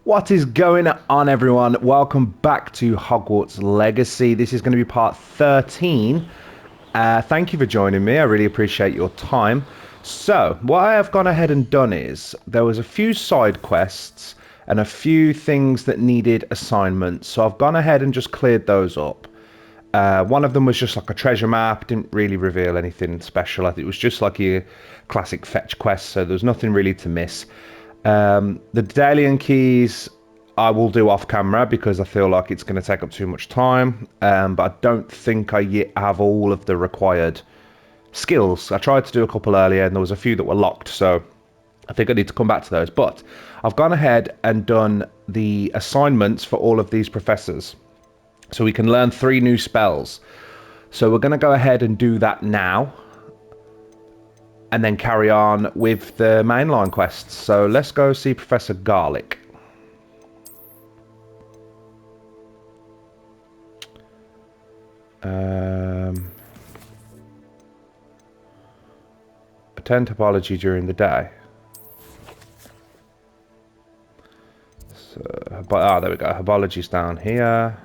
What is going on, everyone? Welcome back to Hogwarts Legacy. This is going to be part 13. Thank you for joining me. I really appreciate your time. So, what I have gone ahead and done is, there was a few side quests and a few things that needed assignments. So I've gone ahead and just cleared those up. One of them was just like a treasure map, didn't really reveal anything special. I think it was just like your classic fetch quest, so there was nothing really to miss. The Daedalian keys I will do off camera because I feel like it's going to take up too much time, but I don't think I yet have all of the required skills. I tried to do a couple earlier and there was a few that were locked, so I think I need to come back to those. But I've gone ahead and done the assignments for all of these professors, so we can learn 3 new spells. So we're going to go ahead and do that now, and then carry on with the mainline quests. So let's go see Professor Garlick. Attend topology during the day. So, there we go. Herbology's down here.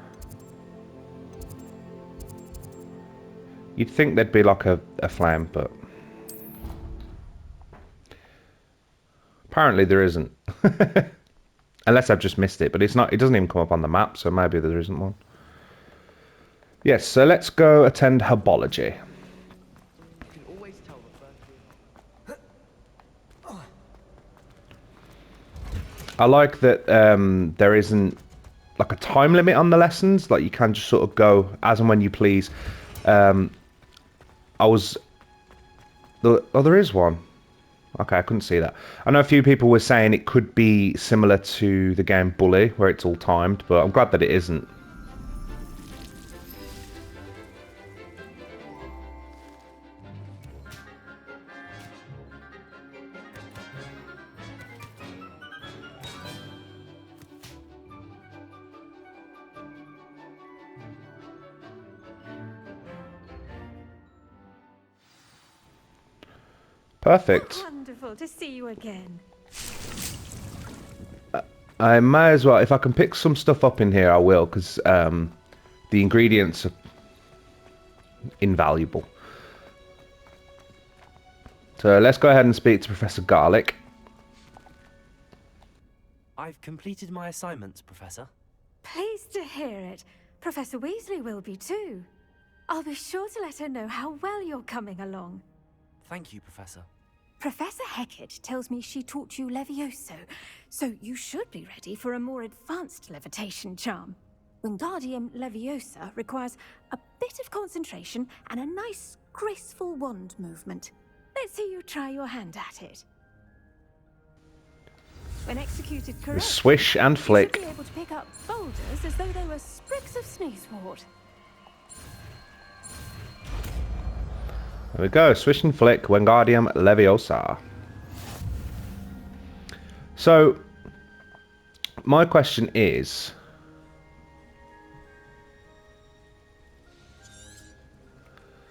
You'd think there'd be like a flame, but apparently there isn't. Unless I've just missed it, but it's not. It doesn't even come up on the map, so maybe there isn't one. Yes, so let's go attend herbology. I like that there isn't like a time limit on the lessons. Like you can just sort of go as and when you please. Oh, there is one. Okay, I couldn't see that. I know a few people were saying it could be similar to the game Bully, where it's all timed, but I'm glad that it isn't. Perfect. Wonderful to see you again. I may as well, if I can pick some stuff up in here, I will, because the ingredients are invaluable. So let's go ahead and speak to Professor Garlick. I've completed my assignments, Professor. Pleased to hear it. Professor Weasley will be too. I'll be sure to let her know how well you're coming along. Thank you, Professor. Professor Hecat tells me she taught you Levioso, so you should be ready for a more advanced levitation charm. Wingardium Leviosa requires a bit of concentration and a nice, graceful wand movement. Let's see you try your hand at it. When executed correctly, Swish and flick. you should be able to pick up boulders as though they were sprigs of sneezewort. There we go, swish and flick, Wingardium Leviosa. So, my question is...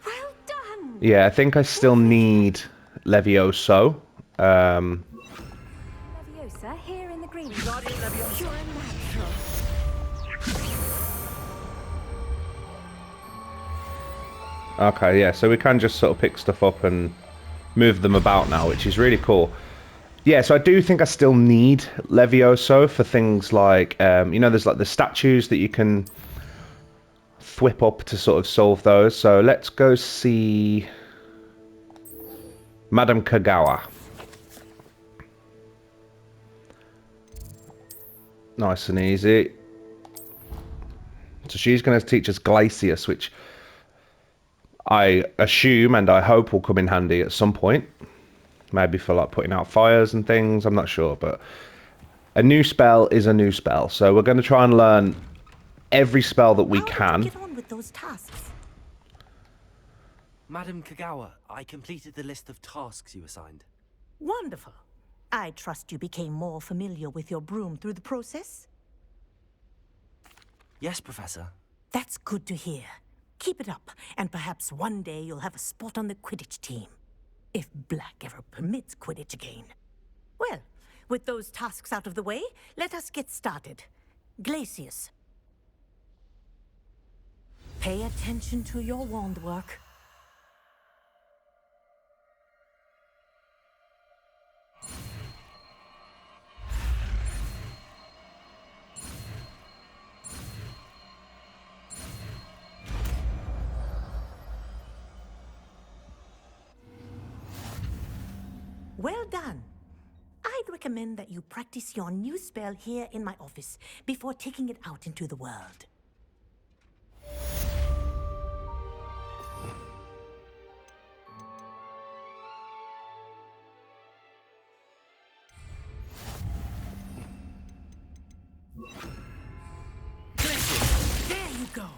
Well done! Yeah, I think I still need Levioso. Leviosa here in the green. You're a natural. Okay, yeah, so we can just sort of pick stuff up and move them about now, which is really cool. Yeah, so I do think I still need Levioso for things like, you know, there's like the statues that you can thwip up to sort of solve those. So let's go see Madame Kagawa. Nice and easy. So she's going to teach us Glacius, which I assume and I hope will come in handy at some point. Maybe for like putting out fires and things, I'm not sure, but a new spell is a new spell. So we're going to try and learn every spell that we can. How did you get on with those tasks? Madam Kagawa, I completed the list of tasks you assigned. Wonderful. I trust you became more familiar with your broom through the process? Yes, Professor. That's good to hear. Keep it up, and perhaps one day you'll have a spot on the Quidditch team. If Black ever permits Quidditch again. Well, With those tasks out of the way, let us get started. Glacius. Pay attention to your wand work. Well done. I'd recommend that you practice your new spell here in my office before taking it out into the world. There you go.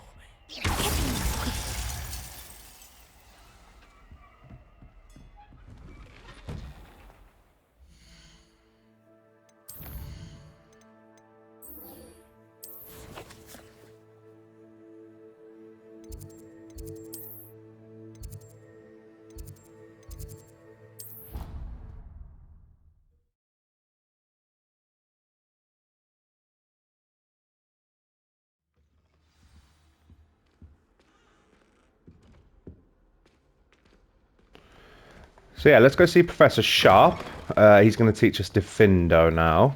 So yeah, let's go see Professor Sharp. He's going to teach us Diffindo now.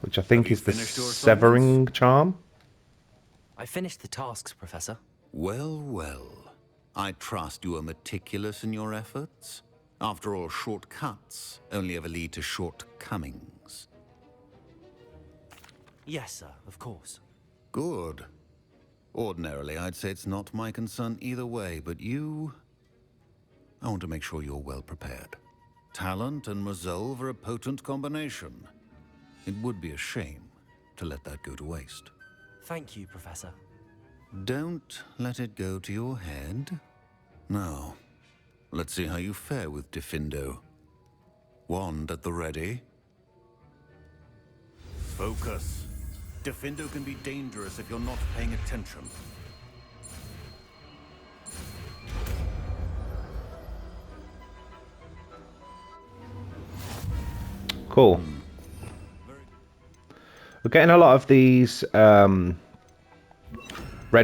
Which I think is the severing charm. I finished the tasks, Professor. Well, well. I trust you are meticulous in your efforts. After all, shortcuts only ever lead to shortcomings. Yes, sir, of course. Good. Ordinarily, I'd say it's not my concern either way, but you... I want to make sure you're well prepared. Talent and resolve are a potent combination. It would be a shame to let that go to waste. Thank you, Professor. Don't let it go to your head. Now, let's see how you fare with Diffindo. Wand at the ready. Focus. Diffindo can be dangerous if you're not paying attention. Cool. We're getting a lot of these red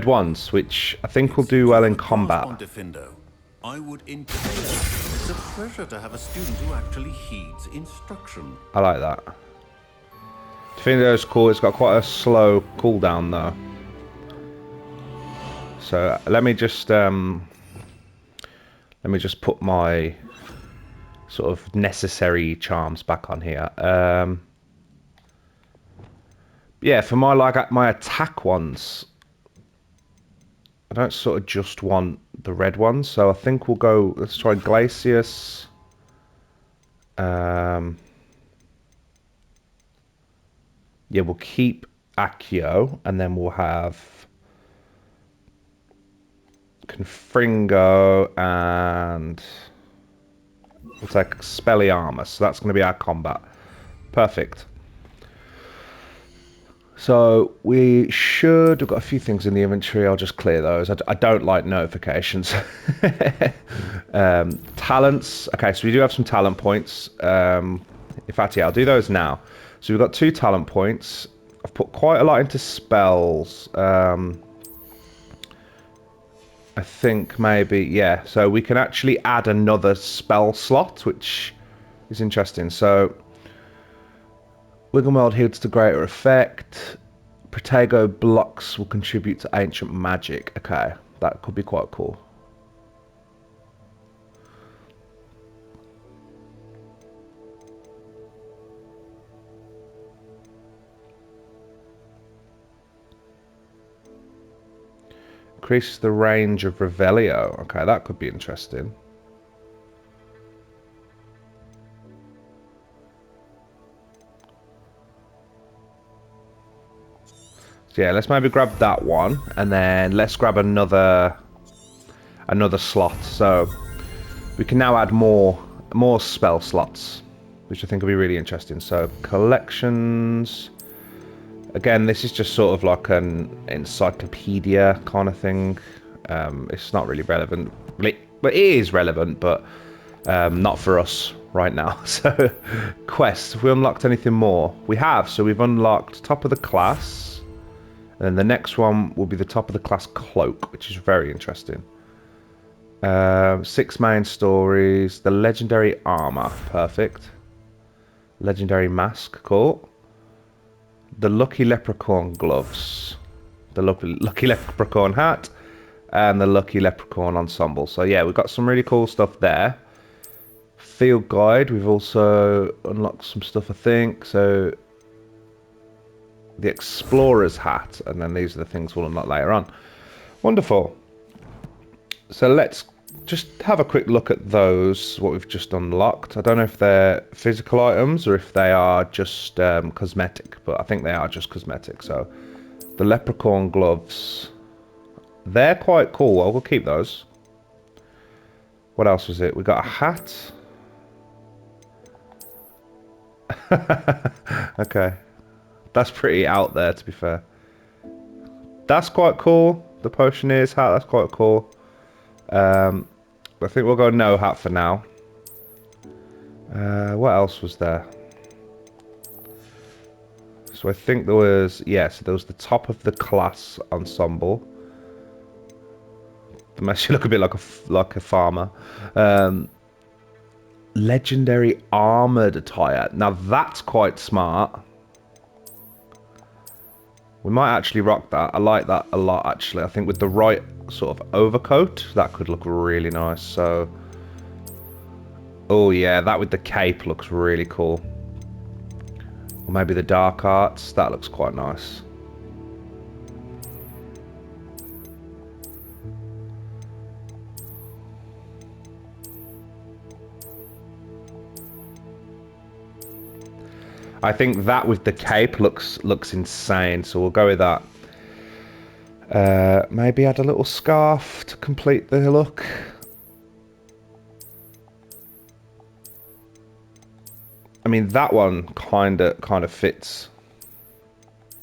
ones, which I think will do well in combat. On Diffindo, I would it's a pleasure to have a student who actually heeds instruction. I like that. Diffindo's cool. It's got quite a slow cooldown though. So let me just put my sort of necessary charms back on here. Yeah, for my attack ones, I don't sort of just want the red ones, so I think we'll go. Let's try Glacius. Yeah, we'll keep Accio, and then we'll have Confringo, and we'll take Expelliarmus. So that's going to be our combat. Perfect. So we've got a few things in the inventory. I'll just clear those. I don't like notifications. Talents. Okay, so we do have some talent points. In fact, yeah, I'll do those now. So we've got 2 talent points. I've put quite a lot into spells. I think maybe, yeah. So we can actually add another spell slot, which is interesting. So Wiggenweld heals to greater effect. Protego blocks will contribute to ancient magic. Okay, that could be quite cool. Increases the range of Revelio. Okay, that could be interesting. So yeah, let's maybe grab that one, and then let's grab another slot. So we can now add more spell slots, which I think will be really interesting. So collections. Again, this is just sort of like an encyclopedia kind of thing. It's not really relevant, but it is relevant. But Not for us right now. So, quests. Have we unlocked anything more? We have. So we've unlocked top of the class. And then the next one will be the top of the class cloak, which is very interesting. 6 main stories. The legendary armor. Perfect. Legendary mask. Cool. The lucky leprechaun gloves. The lucky leprechaun hat. And the lucky leprechaun ensemble. So yeah, we've got some really cool stuff there. Field guide. We've also unlocked some stuff, I think. So the explorer's hat. And then these are the things we'll unlock later on. Wonderful. So let's just have a quick look at those, what we've just unlocked. I don't know if they're physical items or if they are just cosmetic, but I think they are just cosmetic. So the leprechaun gloves, they're quite cool. Well, we'll keep those. What else was it? We got a hat. Okay. That's pretty out there, to be fair. That's quite cool. The potioneer's hat, that's quite cool. I think we'll go no hat for now. What else was there? So I think there was... Yeah, so there was the top of the class ensemble. That makes you look a bit like a farmer. Legendary armored attire. Now that's quite smart. We might actually rock that. I like that a lot, actually. I think with the right sort of overcoat, that could look really nice. So, oh yeah, that with the cape looks really cool. Or maybe the dark arts. That looks quite nice. I think that with the cape looks insane, so we'll go with that. Maybe add a little scarf to complete the look. I mean, that one kind of fits.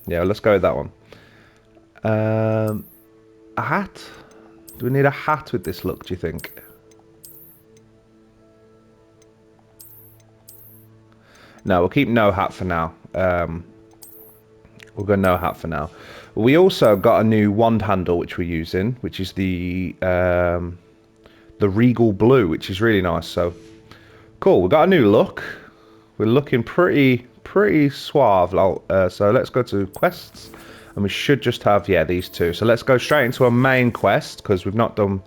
Yeah, let's go with that one. A hat? Do we need a hat with this look, do you think? No, we'll keep no hat for now. We'll go no hat for now. We also got a new wand handle which we're using, which is the regal blue, which is really nice. So cool. We got a new look. We're looking pretty suave. So let's go to quests, and we should just have these two. So let's go straight into a main quest because we've not done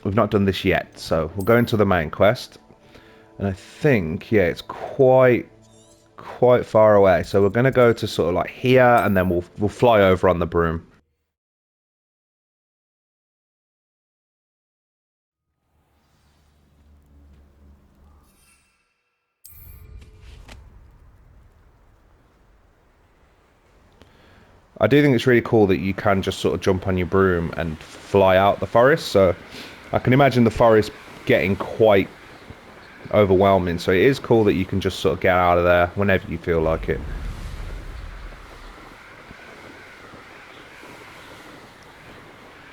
this yet. So we'll go into the main quest. And I think, it's quite far away. So we're going to go to sort of like here, and then we'll fly over on the broom. I do think it's really cool that you can just sort of jump on your broom and fly out the forest. So I can imagine the forest getting quite overwhelming, so it is cool that you can just sort of get out of there whenever you feel like it.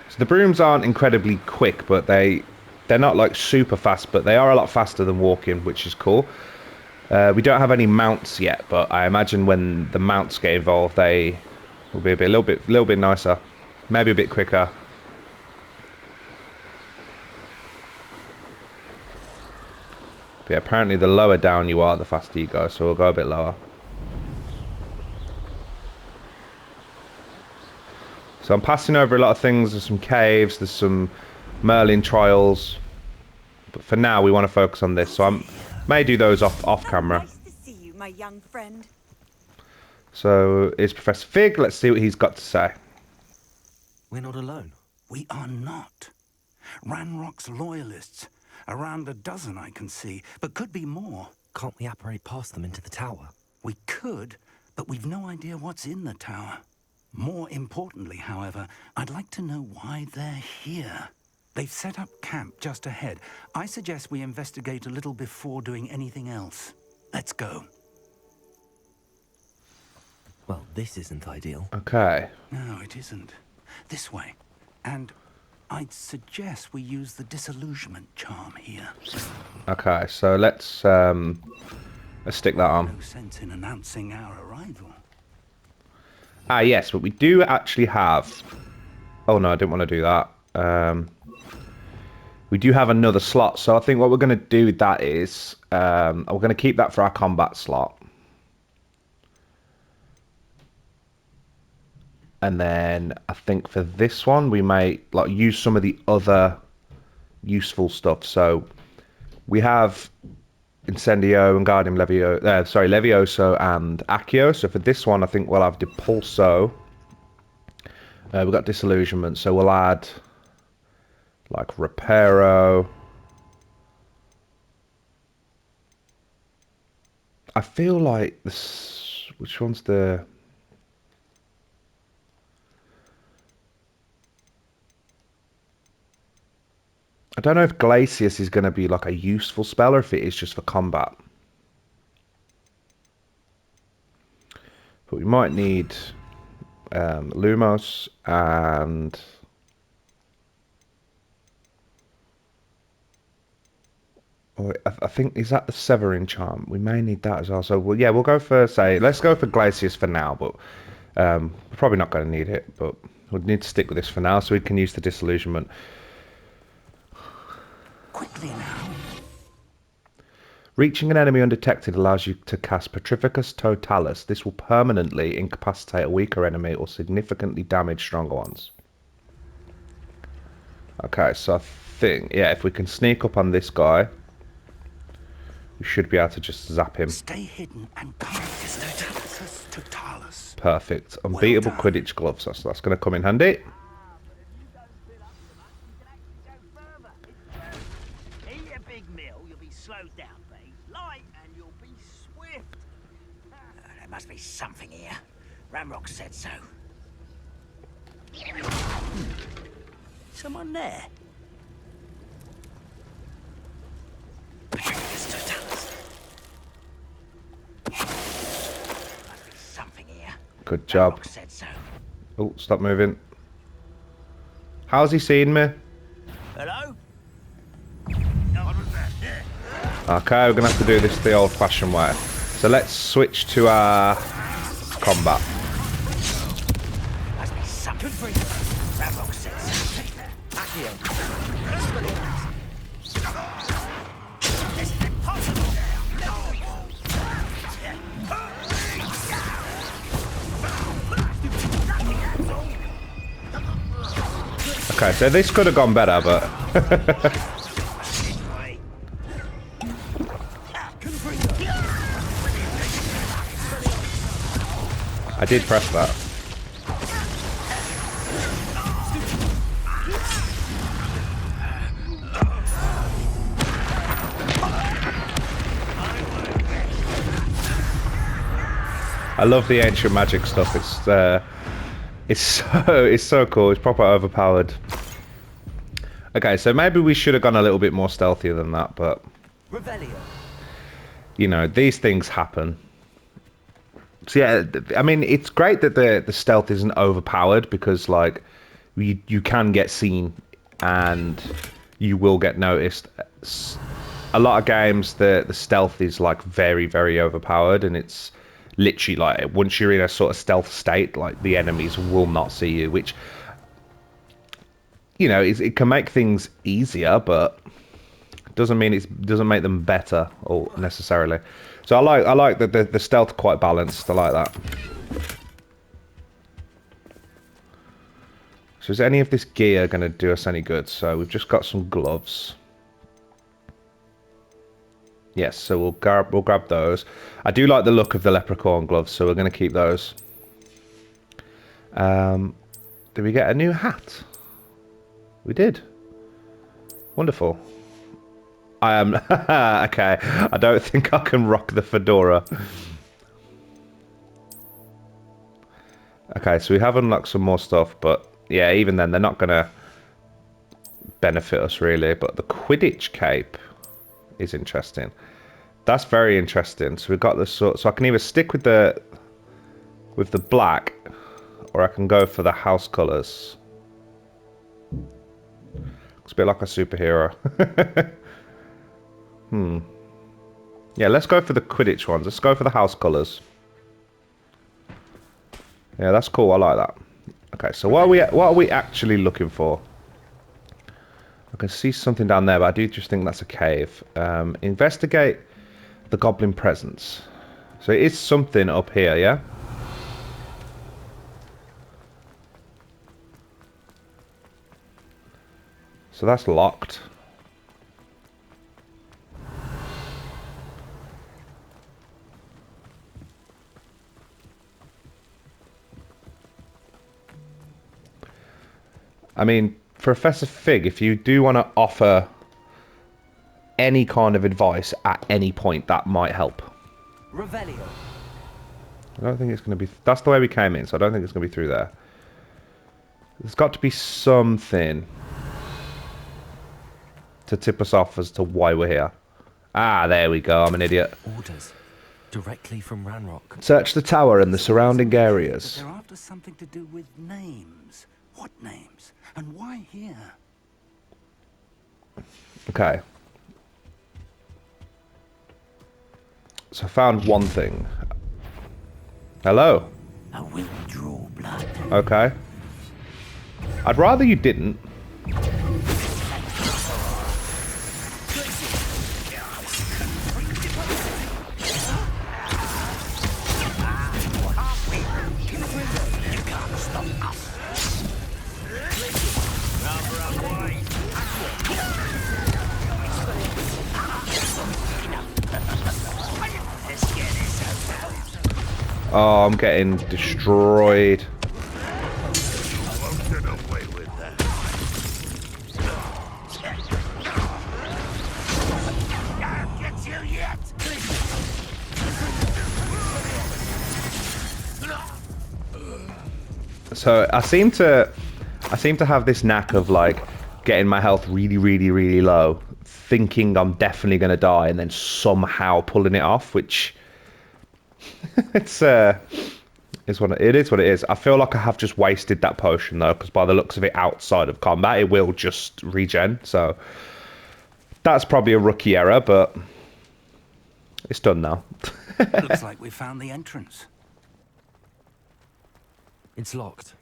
So the brooms aren't incredibly quick, but they're not like super fast, but they are a lot faster than walking, which is cool. We don't have any mounts yet, but I imagine when the mounts get involved, they will be a little bit nicer, maybe a bit quicker. Yeah, apparently the lower down you are, the faster you go, so we'll go a bit lower. So I'm passing over a lot of things. There's some caves, there's some Merlin trials, but for now we want to focus on this, so I may do those off camera. Nice to see you, my young friend. So is Professor Fig. Let's see what he's got to say. We're not alone. We are not. Ranrock's loyalists. Around a dozen I can see, but could be more. Can't we apparate past them into the tower? We could, but we've no idea what's in the tower. More importantly, however, I'd like to know why they're here. They've set up camp just ahead. I suggest we investigate a little before doing anything else. Let's go. Well, this isn't ideal. Okay. No, it isn't. This way. And I'd suggest we use the disillusionment charm here. Okay, so let's stick that on. No sense in announcing our arrival. Ah, yes, but we do actually have... Oh, no, I didn't want to do that. We do have another slot, so I think what we're going to do with that is... we're going to keep that for our combat slot. And then I think for this one, we may like use some of the other useful stuff. So we have Incendio and Guardium Levioso and Accio. So for this one, I think we'll have Depulso. We've got Disillusionment, so we'll add like Reparo. I feel like this. Which one's the? I don't know if Glacius is going to be like a useful spell or if it is just for combat. But we might need Lumos and... Oh, I think, is that the Severin charm? We may need that as well. So, well, yeah, we'll go for, let's go for Glacius for now, but we're probably not going to need it. But we'll need to stick with this for now so we can use the Disillusionment. Quickly now. Reaching an enemy undetected allows you to cast Petrificus Totalis. This will permanently incapacitate a weaker enemy or significantly damage stronger ones. Okay, so I think, yeah, if we can sneak up on this guy, we should be able to just zap him. Stay hidden and cast Petrificus Totalis. Perfect. Unbeatable Quidditch gloves. So that's going to come in handy. There must be something here. Ramrock said so. Someone there? Must be something here. Good job. Ramrock said so. Oh, stop moving. How's he seen me? Hello? Okay, we're going to have to do this the old-fashioned way. So let's switch to our combat. Must be something. Ramrock said so. Okay, so this could have gone better, but... I did press that. I love the ancient magic stuff. It's so cool. It's proper overpowered. Okay, so maybe we should have gone a little bit more stealthier than that, but you know, these things happen. So yeah, I mean, it's great that the stealth isn't overpowered because like you can get seen and you will get noticed. A lot of games the stealth is like very, very overpowered, and it's literally like once you're in a sort of stealth state, like the enemies will not see you, which, you know, it can make things easier, but doesn't mean doesn't make them better or necessarily. So I like that the stealth quite balanced. I like that. So is any of this gear going to do us any good? So we've just got some gloves. Yes, so we'll grab those. I do like the look of the leprechaun gloves, so we're going to keep those. Did we get a new hat? We did. Wonderful. I am... okay, I don't think I can rock the fedora. Okay, so we have unlocked some more stuff, but yeah, even then, they're not going to benefit us really. But the Quidditch cape is interesting. That's very interesting. So we've got this sort... So I can either stick with the black, or I can go for the house colours. Looks a bit like a superhero. Yeah, let's go for the Quidditch ones. Let's go for the house colours. Yeah, that's cool. I like that. Okay, so what are we actually looking for? I can see something down there, but I do just think that's a cave. Investigate the goblin presence. So it is something up here, yeah? So that's locked. I mean, Professor Fig, if you do want to offer any kind of advice at any point, that might help. Revelio. I don't think it's going to be... That's the way we came in, so I don't think it's going to be through there. There's got to be something to tip us off as to why we're here. Ah, there we go. I'm an idiot. Orders. Directly from Ranrock. Search the tower and the surrounding areas. They're after something to do with names. What names? And why here? Okay. So I found one thing. Hello. I will draw blood. Okay. I'd rather you didn't. Oh, I'm getting destroyed. So I seem to have this knack of like getting my health really, really, really low, thinking I'm definitely going to die, and then somehow pulling it off, which it's what it is. I feel like I have just wasted that potion though, because by the looks of it, outside of combat, it will just regen. So that's probably a rookie error, but it's done now. Looks like we found the entrance. It's locked.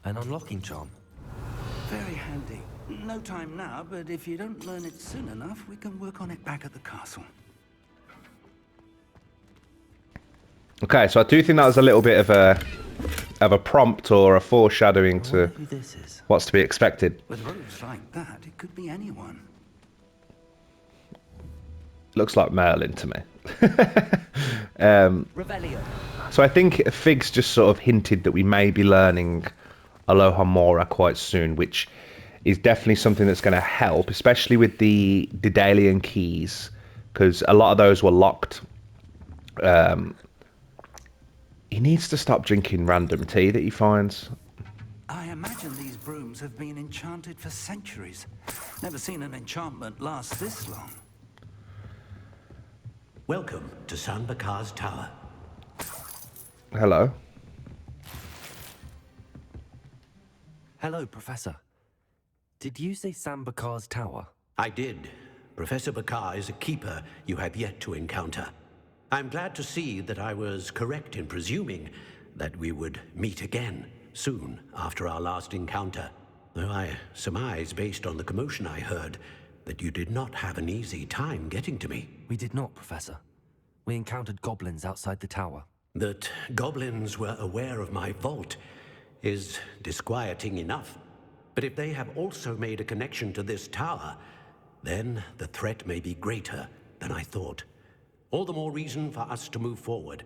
An unlocking charm. Very handy. No time now, but if you don't learn it soon enough, we can work on it back at the castle. Okay, so I do think that was a little bit of a prompt or a foreshadowing to Who this is? what's to be expected. With robes like that, it could be anyone. Looks like Merlin to me. Revelio. So I think Fig's just sort of hinted that we may be learning Aloha Mora quite soon, which is definitely something that's going to help, especially with the Daedalian keys, because a lot of those were locked. He needs to stop drinking random tea that he finds. I imagine these brooms have been enchanted for centuries. Never seen an enchantment last this long. Welcome to San Bakar's Tower. Hello. Hello, Professor. Did you say Sambakar's tower? I did. Professor Bakar is a keeper you have yet to encounter. I'm glad to see that I was correct in presuming that we would meet again soon after our last encounter. Though I surmise, based on the commotion I heard, that you did not have an easy time getting to me. We did not, Professor. We encountered goblins outside the tower. That goblins were aware of my vault is disquieting enough. But if they have also made a connection to this tower, then the threat may be greater than I thought. All the more reason for us to move forward.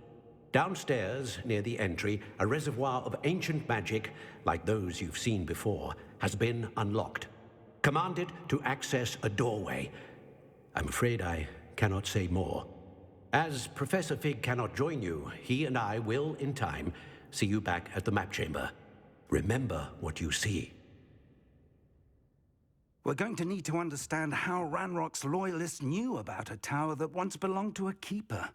Downstairs, near the entry, a reservoir of ancient magic, like those you've seen before, has been unlocked. Commanded to access a doorway. I'm afraid I cannot say more. As Professor Fig cannot join you, he and I will, in time, see you back at the map chamber. Remember what you see. We're going to need to understand how Ranrock's loyalists knew about a tower that once belonged to a keeper.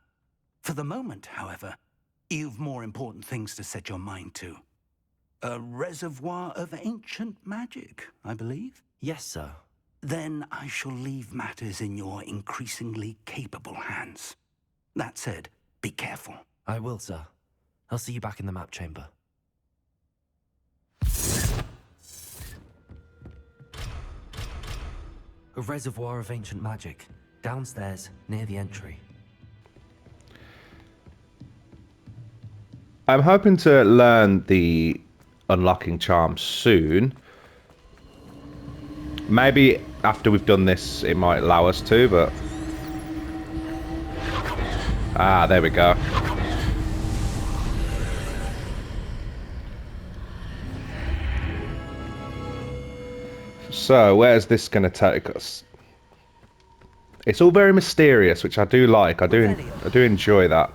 For the moment, however, You've more important things to set your mind to. A reservoir of ancient magic, I believe? Yes, sir. Then I shall leave matters in your increasingly capable hands. That said, be careful. I will, sir. I'll see you back in the map chamber. A reservoir of ancient magic. Downstairs, near the entry. I'm hoping to learn the unlocking charm soon. Maybe after we've done this, it might allow us to, but... Ah, there we go. So, where's this going to take us? It's all very mysterious, which I do like. I do enjoy that.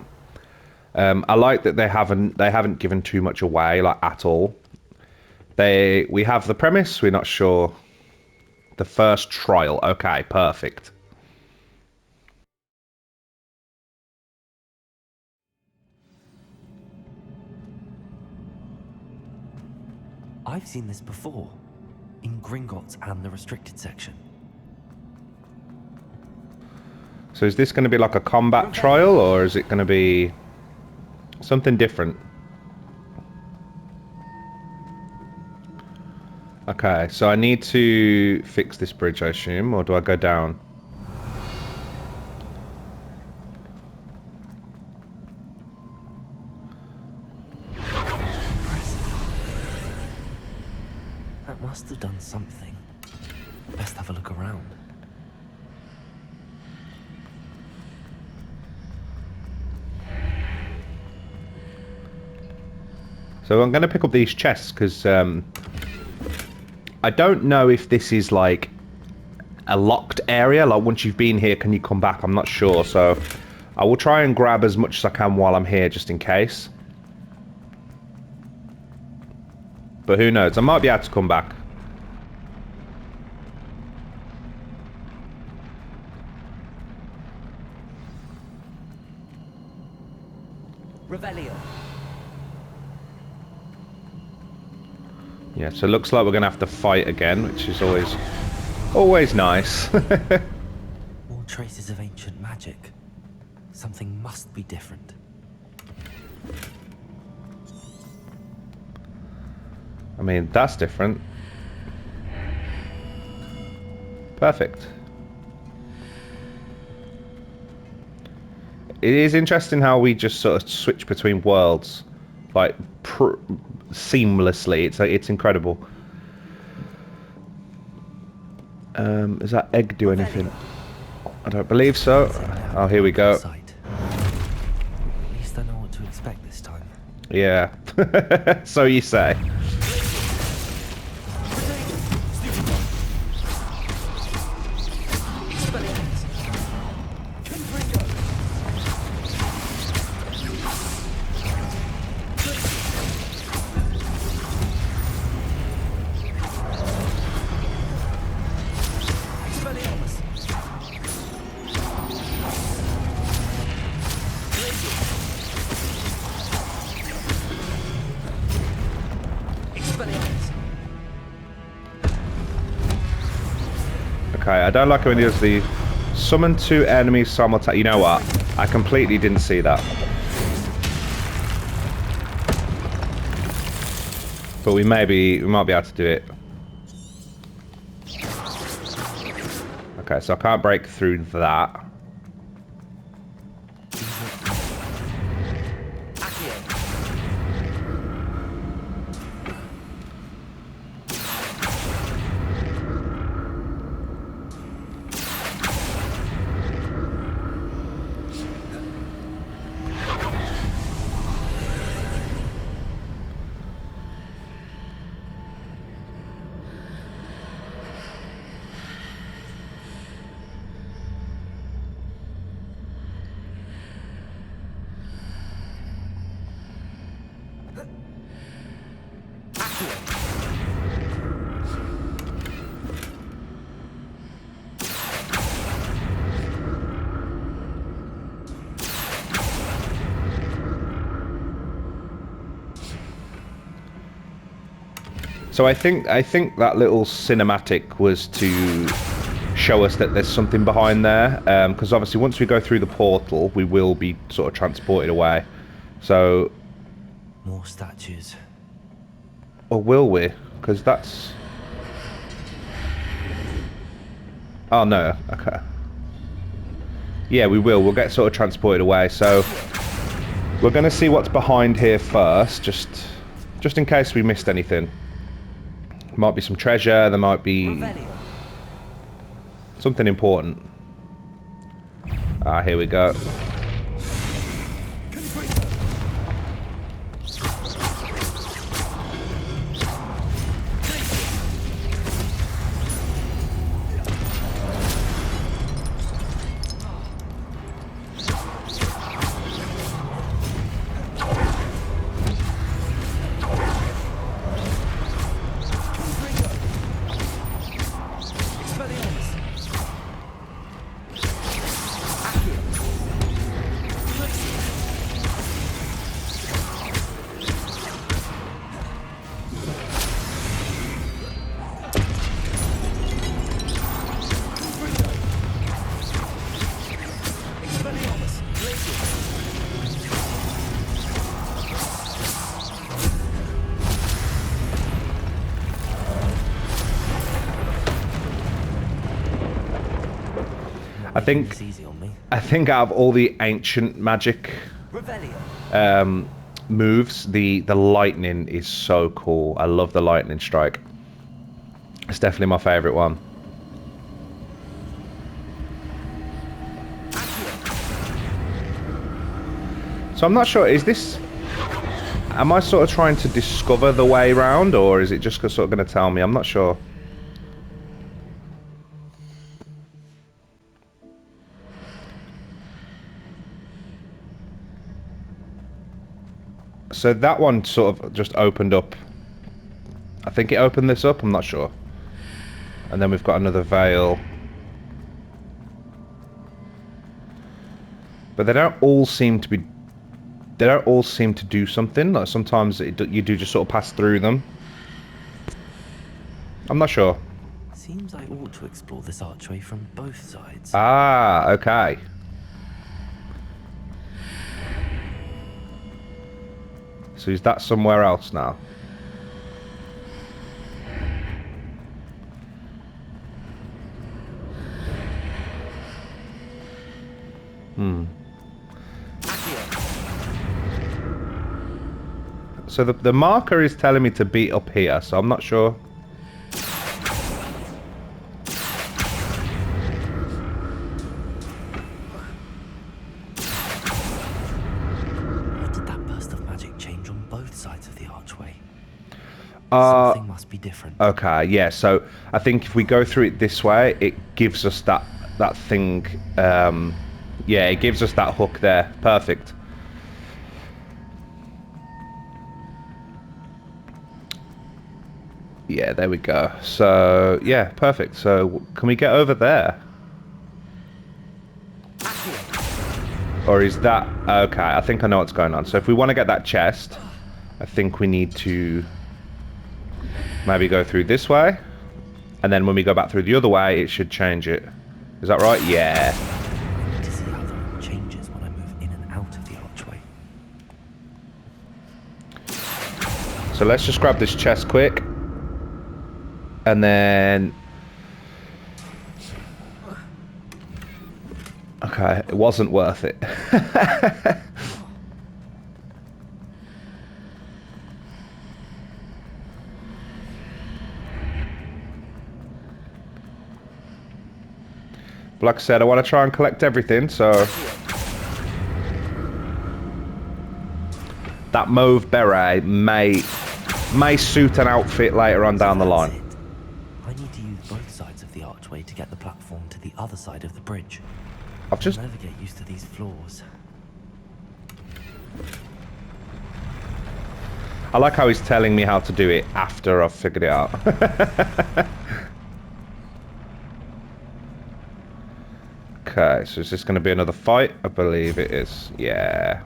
I like that they haven't given too much away, like, at all. We have the premise, we're not sure. The first trial. Okay, perfect. I've seen this before. In Gringotts and the restricted section. So is this going to be like a combat trial, or is it going to be something different? Okay, so I need to fix this bridge, I assume, or do I go down? That must have done something. Best have a look around. So I'm going to pick up these chests, because I don't know if this is like a locked area. Like, once you've been here, can you come back? I'm not sure. So I will try and grab as much as I can while I'm here, just in case. But who knows? I might be able to come back. Revelio. Yeah, so it looks like we're going to have to fight again, which is always nice. More traces of ancient magic. Something must be different. I mean, that's different. Perfect. It is interesting how we just sort of switch between worlds, like, seamlessly. It's incredible. Does that egg do anything? I don't believe so. Oh, here we go. At least I know what to expect this time. Yeah. So you say. Okay, I don't like it when he does the summon two enemies simultaneously. You know what? I completely didn't see that. But we might be able to do it. Okay, so I can't break through that. So I think that little cinematic was to show us that there's something behind there, because obviously once we go through the portal, we will be sort of transported away. So, More statues. or will we? Because that's... Oh no, okay. Yeah, we will. We'll get sort of transported away. So we're going to see what's behind here first, just in case we missed anything. Might be some treasure. There might be Revelio. something important. Ah, here we go. It's easy on me. I think out of all the ancient magic Revelio. moves, the lightning is so cool. I love the lightning strike. It's definitely my favorite one. So I'm not sure, is this... Am I sort of trying to discover the way around, or is it just sort of going to tell me? I'm not sure. So that one sort of just opened up. I think it opened this up, I'm not sure. And then we've got another veil. But they don't all seem to be... They don't all seem to do something. Like sometimes you do just sort of pass through them. I'm not sure. Seems I ought to explore this archway from both sides. Ah, okay. So is that somewhere else now? So the marker is telling me to be up here, so I'm not sure. Why did that burst of magic change on both sides of the archway? Something must be different. Okay, yeah, so I think if we go through it this way, it gives us that thing. Yeah, it gives us that hook there. Perfect. Yeah, there we go. So, yeah, perfect. So, can we get over there? Or is that... Okay, I think I know what's going on. So, if we want to get that chest, I think we need to maybe go through this way. And then when we go back through the other way, it should change it. Is that right? Yeah. I need to see how the room changes when I move in and out of the archway. So, let's just grab this chest quick. And then... Okay, it wasn't worth it. But like I said, I want to try and collect everything, so... That mauve beret may suit an outfit later on down the line. I need to use both sides of the archway to get the platform to the other side of the bridge. I've just... I'll never get used to these floors. I like how he's telling me how to do it after I've figured it out. Okay, so is this going to be another fight? I believe it is. Yeah.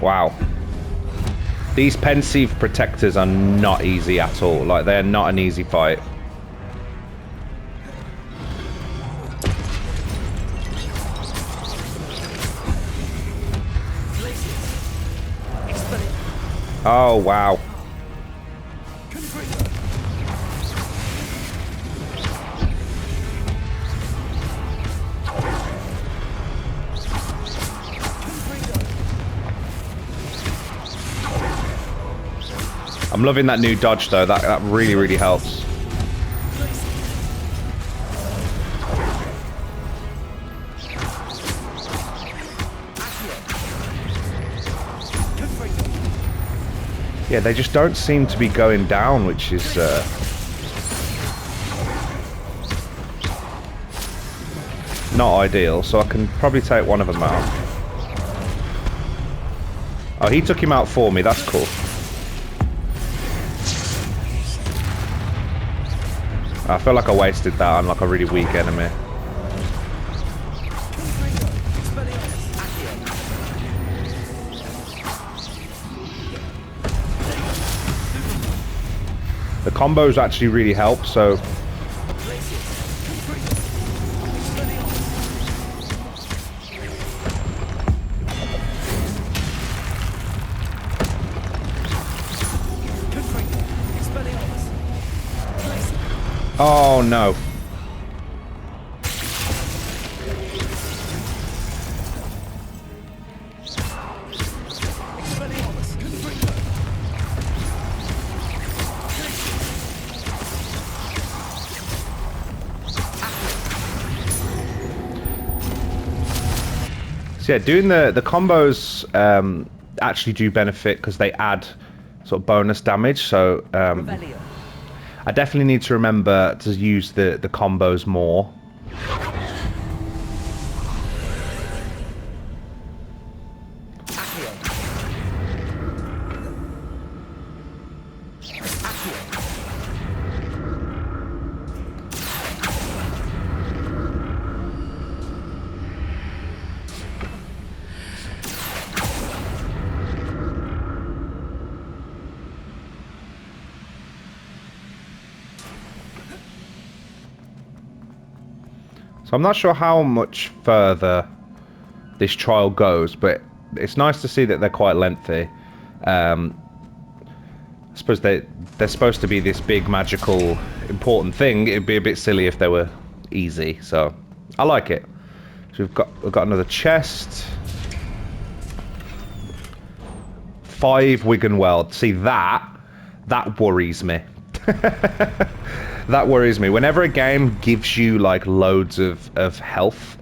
Wow. These pensive protectors are not easy at all. Like, they're not an easy fight. Oh, wow. I'm loving that new dodge though, that really, really helps. Yeah, they just don't seem to be going down, which is not ideal, so I can probably take one of them out. Oh, he took him out for me, that's cool. I feel like I wasted that on like a really weak enemy. The combos actually really help, so... Oh no. So yeah, doing the combos actually do benefit because they add sort of bonus damage, so I definitely need to remember to use the combos more. So I'm not sure how much further this trial goes, but it's nice to see that they're quite lengthy. I suppose they're supposed to be this big, magical, important thing. It'd be a bit silly if they were easy, so I like it. So we've got another chest. 5 Wiggenweld. See, that worries me. That worries me. Whenever a game gives you like loads of health,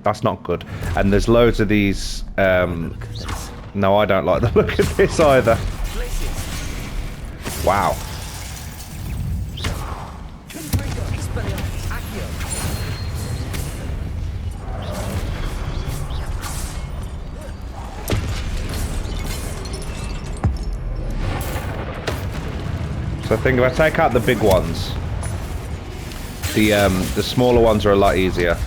that's not good. And there's loads of these no, I don't like the look of this either. Wow. So I think if I take out the big ones, the smaller ones are a lot easier.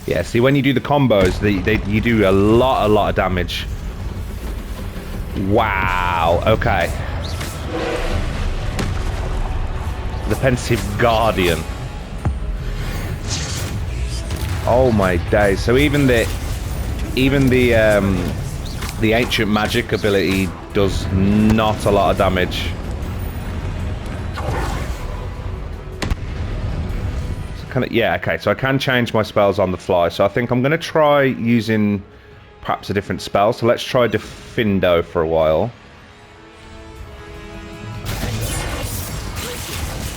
Yeah, see, when you do the combos, you do a lot of damage. Wow, okay. The Pensive Guardian. Oh my days. So even the ancient magic ability does not a lot of damage. Yeah, okay, so I can change my spells on the fly. So I think I'm going to try using perhaps a different spell. So let's try Defindo for a while.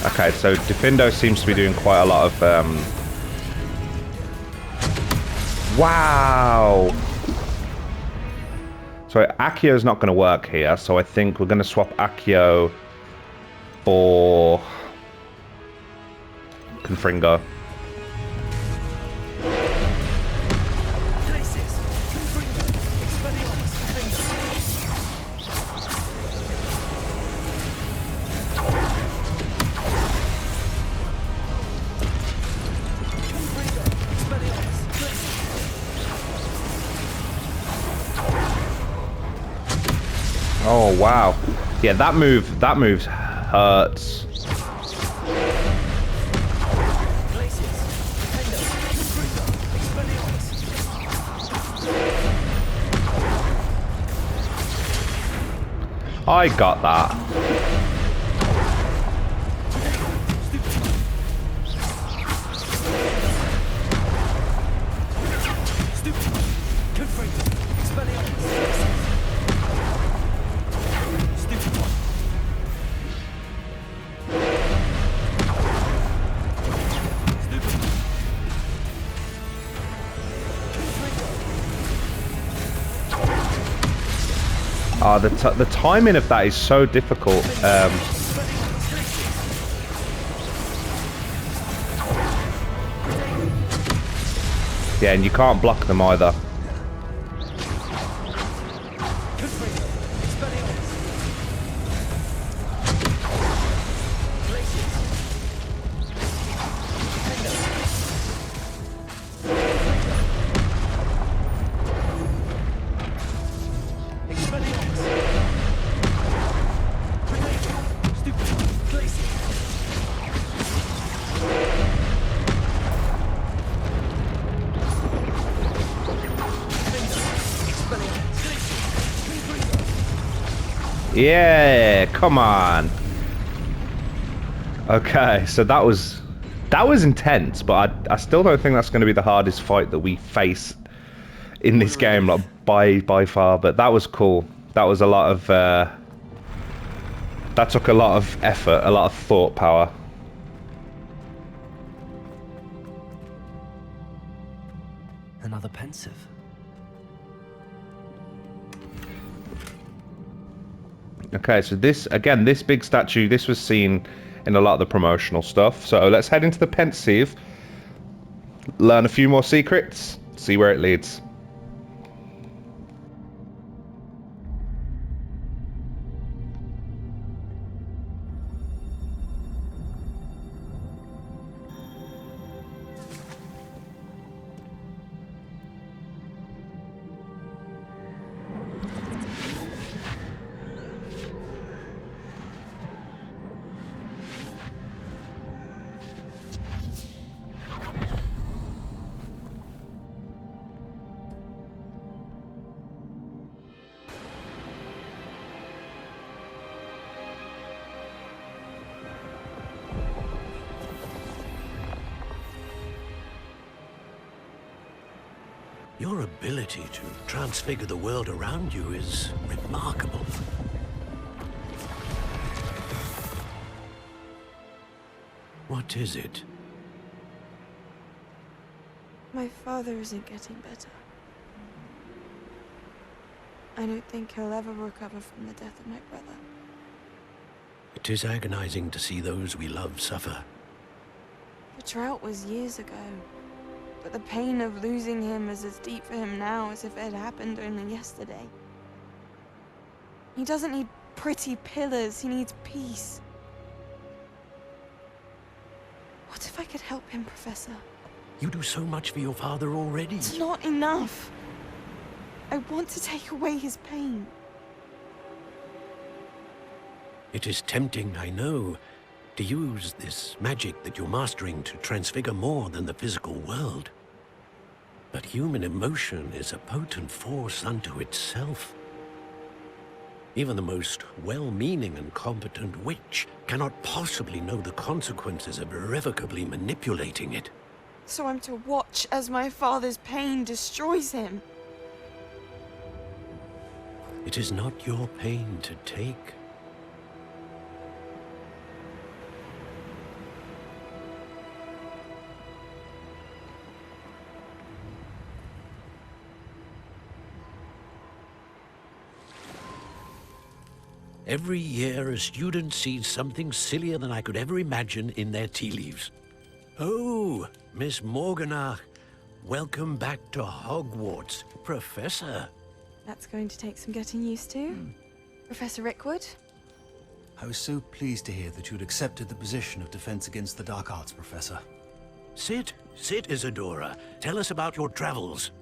Okay, so Defindo seems to be doing quite a lot of... Wow! So Acio's not going to work here, so I think we're going to swap Accio for Confringo. Oh wow. Yeah, that move hurts. I got that. The timing of that is so difficult. Yeah, and you can't block them either. Yeah, come on. Okay, so that was intense, but I still don't think that's going to be the hardest fight that we face in this game, like by far. But that was cool. That was a lot of that took a lot of effort, a lot of thought power. Another pensive. Okay, so this big statue, this was seen in a lot of the promotional stuff. So let's head into the pensive, learn a few more secrets, see where it leads. Your ability to transfigure the world around you is remarkable. What is it? My father isn't getting better. I don't think he'll ever recover from the death of my brother. It is agonizing to see those we love suffer. The drought was years ago. But the pain of losing him is as deep for him now as if it had happened only yesterday. He doesn't need pretty pillars, he needs peace. What if I could help him, Professor? You do so much for your father already. It's not enough. I want to take away his pain. It is tempting, I know, to use this magic that you're mastering to transfigure more than the physical world. But human emotion is a potent force unto itself. Even the most well-meaning and competent witch cannot possibly know the consequences of irrevocably manipulating it. So I'm to watch as my father's pain destroys him. It is not your pain to take. Every year, a student sees something sillier than I could ever imagine in their tea leaves. Oh, Miss Morganach, welcome back to Hogwarts, Professor. That's going to take some getting used to. Professor Rickwood? I was so pleased to hear that you'd accepted the position of Defense Against the Dark Arts, Professor. Sit, Isadora. Tell us about your travels.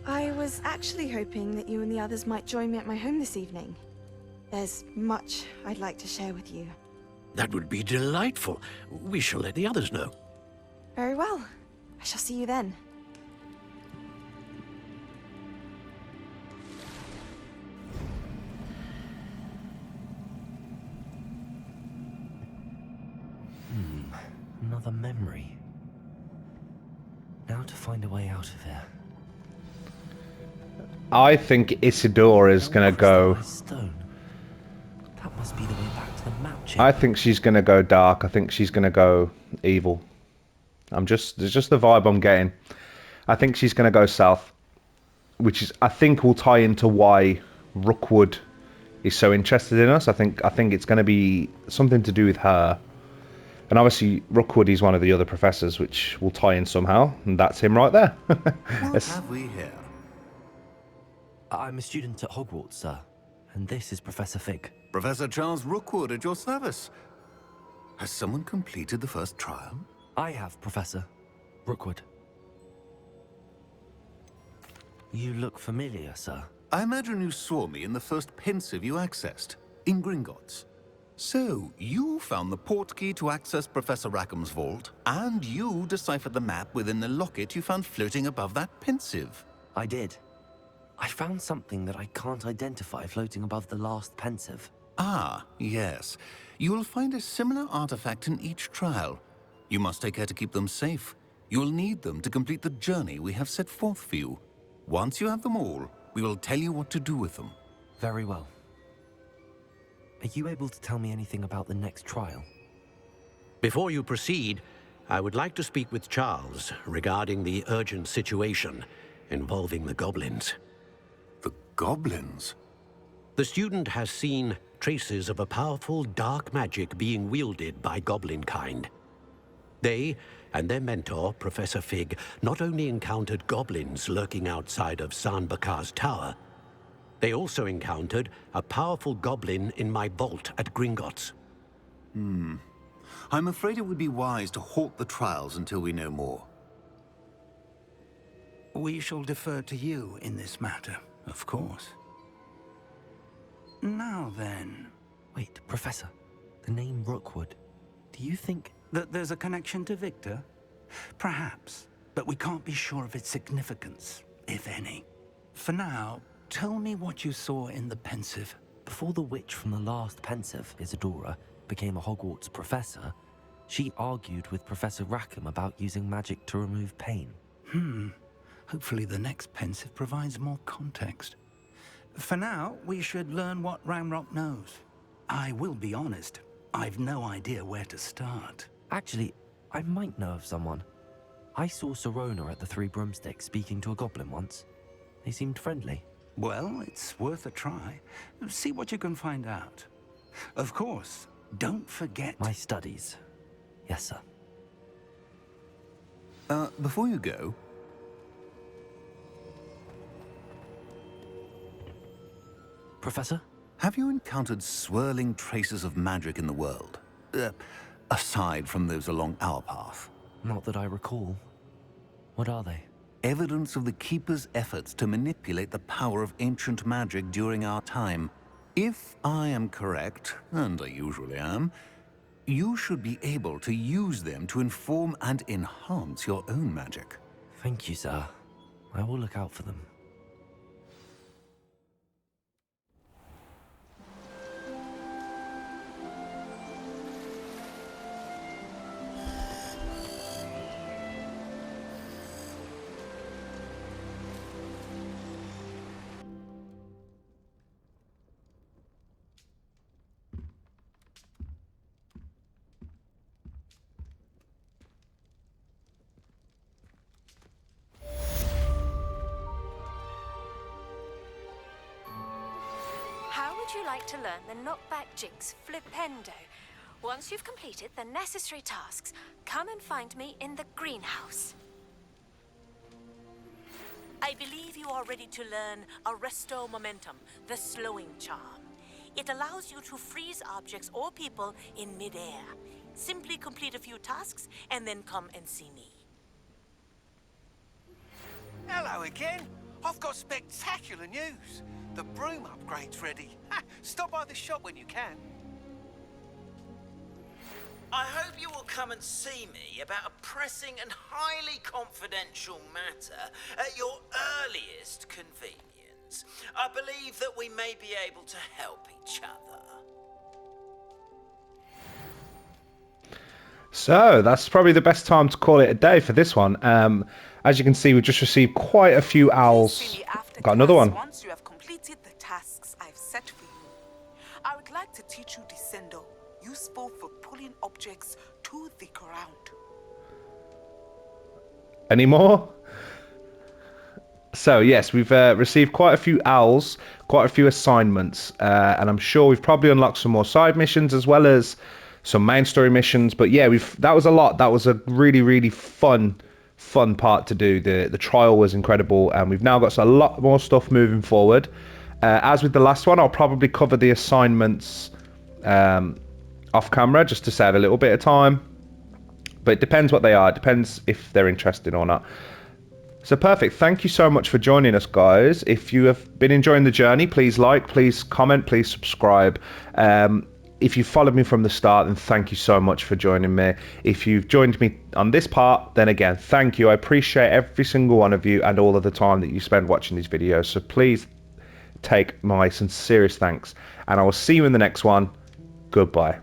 I was actually hoping that you and the others might join me at my home this evening. There's much I'd like to share with you. That would be delightful. We shall let the others know. Very well. I shall see you then. Another memory. Now to find a way out of here. I think Isidore is going to go... Stone. That must be the way back to the map chip. I think she's going to go dark. I think she's going to go evil. There's just the vibe I'm getting. I think she's going to go south, which is, I think, will tie into why Rookwood is so interested in us. I think it's going to be something to do with her. And obviously, Rookwood is one of the other professors, which will tie in somehow. And that's him right there. What have we here? I'm a student at Hogwarts, sir. And this is Professor Fig. Professor Charles Rookwood at your service. Has someone completed the first trial? I have, Professor Rookwood. You look familiar, sir. I imagine you saw me in the first pensive you accessed, in Gringotts. So, you found the portkey to access Professor Rackham's vault, and you deciphered the map within the locket you found floating above that pensive. I did. I found something that I can't identify floating above the last pensive. Ah, yes. You will find a similar artifact in each trial. You must take care to keep them safe. You will need them to complete the journey we have set forth for you. Once you have them all, we will tell you what to do with them. Very well. Are you able to tell me anything about the next trial? Before you proceed, I would like to speak with Charles regarding the urgent situation involving the goblins. The goblins? The student has seen traces of a powerful dark magic being wielded by goblin kind. They and their mentor, Professor Fig, not only encountered goblins lurking outside of Sanbakar's tower, they also encountered a powerful goblin in my vault at Gringotts. I'm afraid it would be wise to halt the trials until we know more. We shall defer to you in this matter, of course. Now then... Wait, Professor. The name Rookwood. Do you think... that there's a connection to Victor? Perhaps, but we can't be sure of its significance, if any. For now, tell me what you saw in the pensive. Before the witch from the last pensive, Isadora, became a Hogwarts professor, she argued with Professor Rackham about using magic to remove pain. Hopefully the next pensive provides more context. For now, we should learn what Ramrock knows. I will be honest, I've no idea where to start. Actually, I might know of someone. I saw Sirona at the Three Broomsticks speaking to a goblin once. They seemed friendly. Well, it's worth a try. See what you can find out. Of course, don't forget... My studies. Yes, sir. Before you go... Professor? Have you encountered swirling traces of magic in the world? Aside from those along our path? Not that I recall. What are they? Evidence of the Keeper's efforts to manipulate the power of ancient magic during our time. If I am correct, and I usually am, you should be able to use them to inform and enhance your own magic. Thank you, sir. I will look out for them. you like to learn the knockback jigs flipendo? Once you've completed the necessary tasks, come and find me in the greenhouse. I believe you are ready to learn Arresto Momentum, the slowing charm. It allows you to freeze objects or people in midair. Simply complete a few tasks and then come and see me. Hello again. I've got spectacular news. The broom upgrade's ready. Stop by the shop when you can. I hope you will come and see me about a pressing and highly confidential matter at your earliest convenience. I believe that we may be able to help each other. So that's probably the best time to call it a day for this one. As you can see, we've just received quite a few owls. Got another one. Once you have completed the tasks I've set for you, I would like to teach you Descendo, useful for pulling objects to the ground. Any more? So yes, we've received quite a few owls, quite a few assignments, and I'm sure we've probably unlocked some more side missions as well as some main story missions. But yeah, that was a lot. That was a really fun part to do. The trial was incredible, and we've now got a lot more stuff moving forward. As with the last one, I'll probably cover the assignments off camera just to save a little bit of time. But it depends what they are. It depends if they're interested or not. So perfect. Thank you so much for joining us, guys. If you have been enjoying the journey, please like, please comment, please subscribe. If you followed me from the start, then thank you so much for joining me. If you've joined me on this part, then again, thank you. I appreciate every single one of you and all of the time that you spend watching these videos. So please take my sincerest thanks. And I will see you in the next one. Goodbye.